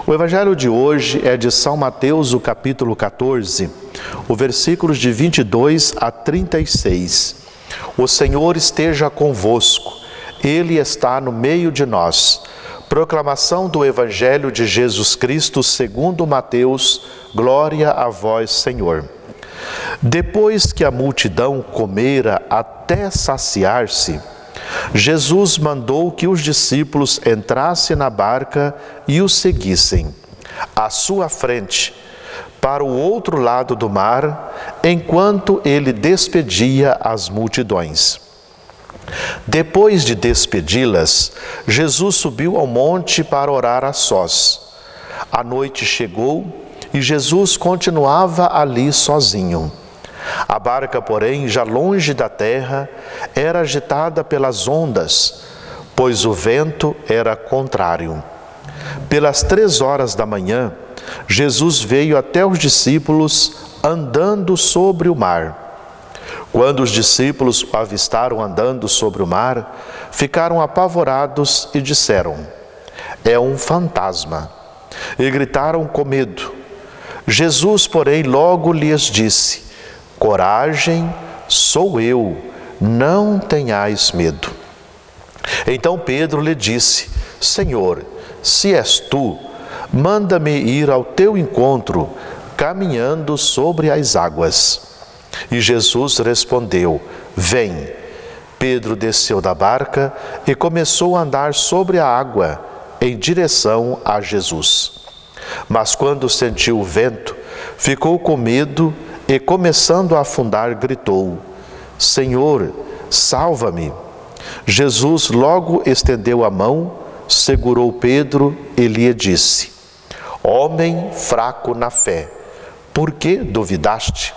O evangelho de hoje é de São Mateus, o capítulo 14, o versículos de 22 a 36. O Senhor esteja convosco, Ele está no meio de nós. Proclamação do evangelho de Jesus Cristo segundo Mateus, glória a vós, Senhor. Depois que a multidão comera até saciar-se, Jesus mandou que os discípulos entrassem na barca e o seguissem à sua frente, para o outro lado do mar, enquanto ele despedia as multidões. Depois de despedi-las, Jesus subiu ao monte para orar a sós. A noite chegou e Jesus continuava ali sozinho. A barca, porém, já longe da terra, era agitada pelas ondas, pois o vento era contrário. Pelas 3 horas da manhã, Jesus veio até os discípulos andando sobre o mar. Quando os discípulos o avistaram andando sobre o mar, ficaram apavorados e disseram: "É um fantasma!" E gritaram com medo. Jesus, porém, logo lhes disse: "Coragem, sou eu, não tenhais medo." Então Pedro lhe disse: "Senhor, se és tu, manda-me ir ao teu encontro, caminhando sobre as águas." E Jesus respondeu: "Vem." Pedro desceu da barca e começou a andar sobre a água, em direção a Jesus. Mas quando sentiu o vento, ficou com medo e, começando a afundar, gritou: "Senhor, salva-me." Jesus logo estendeu a mão, segurou Pedro e lhe disse: "Homem fraco na fé, por que duvidaste?"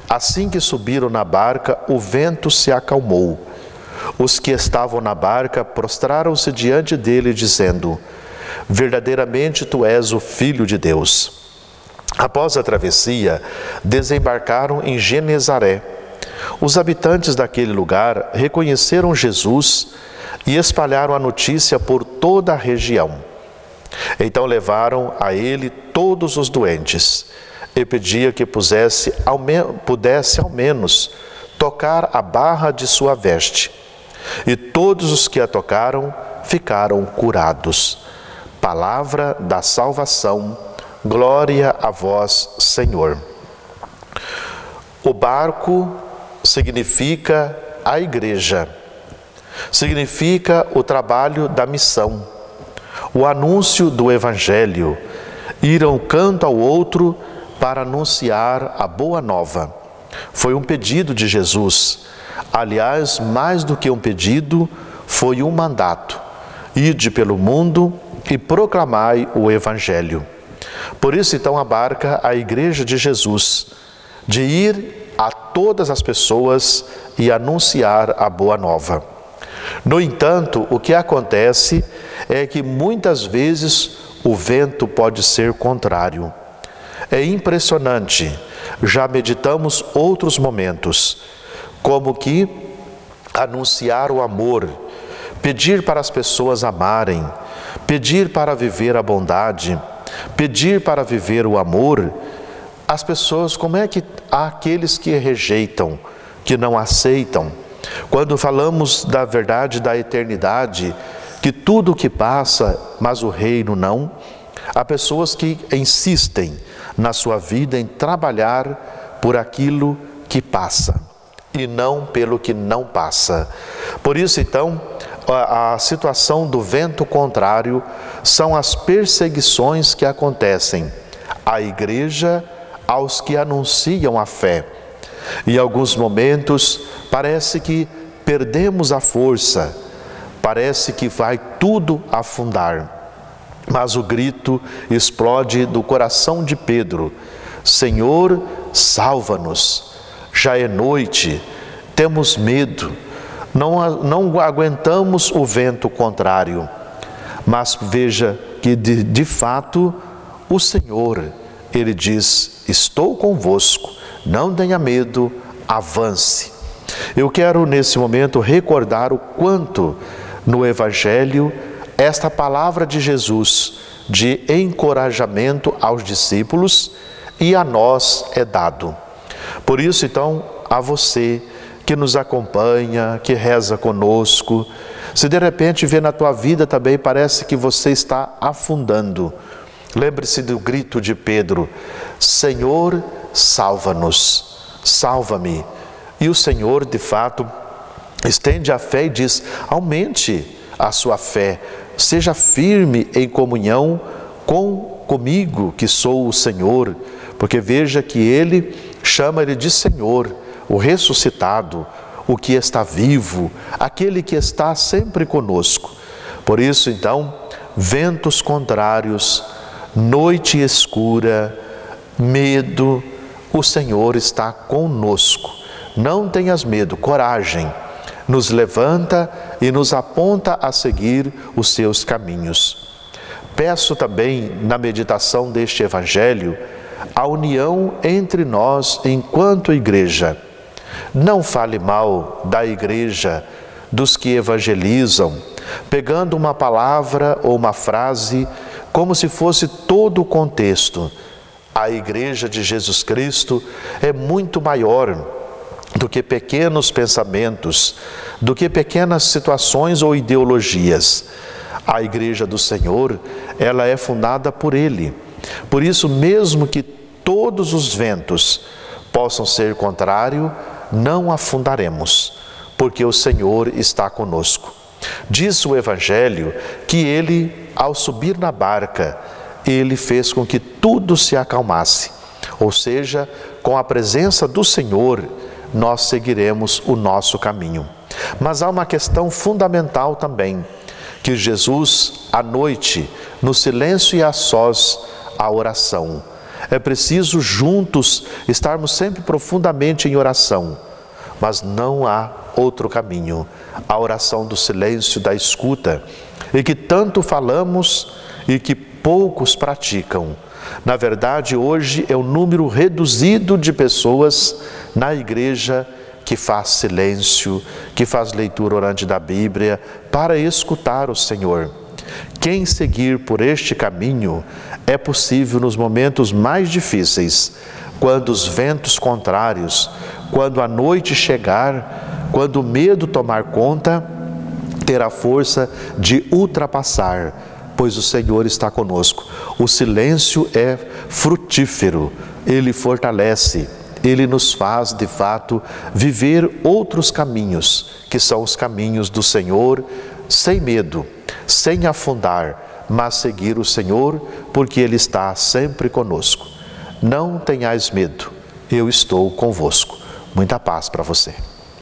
Assim que subiram na barca, o vento se acalmou. Os que estavam na barca prostraram-se diante dele, dizendo: "Verdadeiramente tu és o Filho de Deus." Após a travessia, desembarcaram em Genezaré. Os habitantes daquele lugar reconheceram Jesus e espalharam a notícia por toda a região. Então levaram a ele todos os doentes e pedia que pudesse ao menos tocar a barra de sua veste. E todos os que a tocaram ficaram curados. Palavra da salvação. Glória a vós, Senhor. O barco significa a igreja, significa o trabalho da missão, o anúncio do evangelho, ir um canto ao outro para anunciar a boa nova. Foi um pedido de Jesus. Aliás, mais do que um pedido, foi um mandato: ide pelo mundo e proclamai o evangelho. Por isso, então, abarca a Igreja de Jesus, de ir a todas as pessoas e anunciar a boa nova. No entanto, o que acontece é que muitas vezes o vento pode ser contrário. É impressionante, já meditamos outros momentos, como que anunciar o amor, pedir para as pessoas amarem, pedir para viver a bondade, pedir para viver o amor. As pessoas, como é que há aqueles que rejeitam, que não aceitam? Quando falamos da verdade da eternidade, que tudo que passa, mas o reino não, há pessoas que insistem na sua vida em trabalhar por aquilo que passa e não pelo que não passa. Por isso, então, a situação do vento contrário são as perseguições que acontecem à igreja, aos que anunciam a fé. Em alguns momentos parece que perdemos a força, parece que vai tudo afundar. Mas o grito explode do coração de Pedro: "Senhor, salva-nos! Já é noite, temos medo, não aguentamos o vento contrário." Mas veja que de fato o Senhor, Ele diz: "Estou convosco, não tenha medo, avance." Eu quero nesse momento recordar o quanto no Evangelho esta palavra de Jesus de encorajamento aos discípulos e a nós é dado. Por isso, então, a você que nos acompanha, que reza conosco, se de repente vê na tua vida também, parece que você está afundando, lembre-se do grito de Pedro: Senhor, salva-nos, salva-me. E o Senhor, de fato, estende a fé e diz: aumente a sua fé, seja firme em comunhão comigo, que sou o Senhor, porque veja que Ele chama Ele de Senhor, o ressuscitado, o que está vivo, aquele que está sempre conosco. Por isso, então, ventos contrários, noite escura, medo, o Senhor está conosco. Não tenhas medo, coragem, nos levanta e nos aponta a seguir os seus caminhos. Peço também, na meditação deste Evangelho, a união entre nós enquanto igreja. Não fale mal da igreja, dos que evangelizam, pegando uma palavra ou uma frase como se fosse todo o contexto. A igreja de Jesus Cristo é muito maior do que pequenos pensamentos, do que pequenas situações ou ideologias. A igreja do Senhor, ela é fundada por Ele. Por isso, mesmo que todos os ventos possam ser contrários, não afundaremos, porque o Senhor está conosco. Diz o Evangelho que Ele, ao subir na barca, Ele fez com que tudo se acalmasse. Ou seja, com a presença do Senhor, nós seguiremos o nosso caminho. Mas há uma questão fundamental também, que Jesus, à noite, no silêncio e a sós, a oração. É preciso juntos estarmos sempre profundamente em oração, mas não há outro caminho, a oração do silêncio, da escuta, e que tanto falamos e que poucos praticam. Na verdade, hoje é um número reduzido de pessoas na igreja que faz silêncio, que faz leitura orante da Bíblia para escutar o Senhor. Quem seguir por este caminho é possível nos momentos mais difíceis, quando os ventos contrários, quando a noite chegar, quando o medo tomar conta, ter a força de ultrapassar, pois o Senhor está conosco. O silêncio é frutífero, ele fortalece, ele nos faz, de fato, viver outros caminhos, que são os caminhos do Senhor, sem medo, sem afundar, mas seguir o Senhor, porque Ele está sempre conosco. Não tenhais medo, eu estou convosco. Muita paz para você.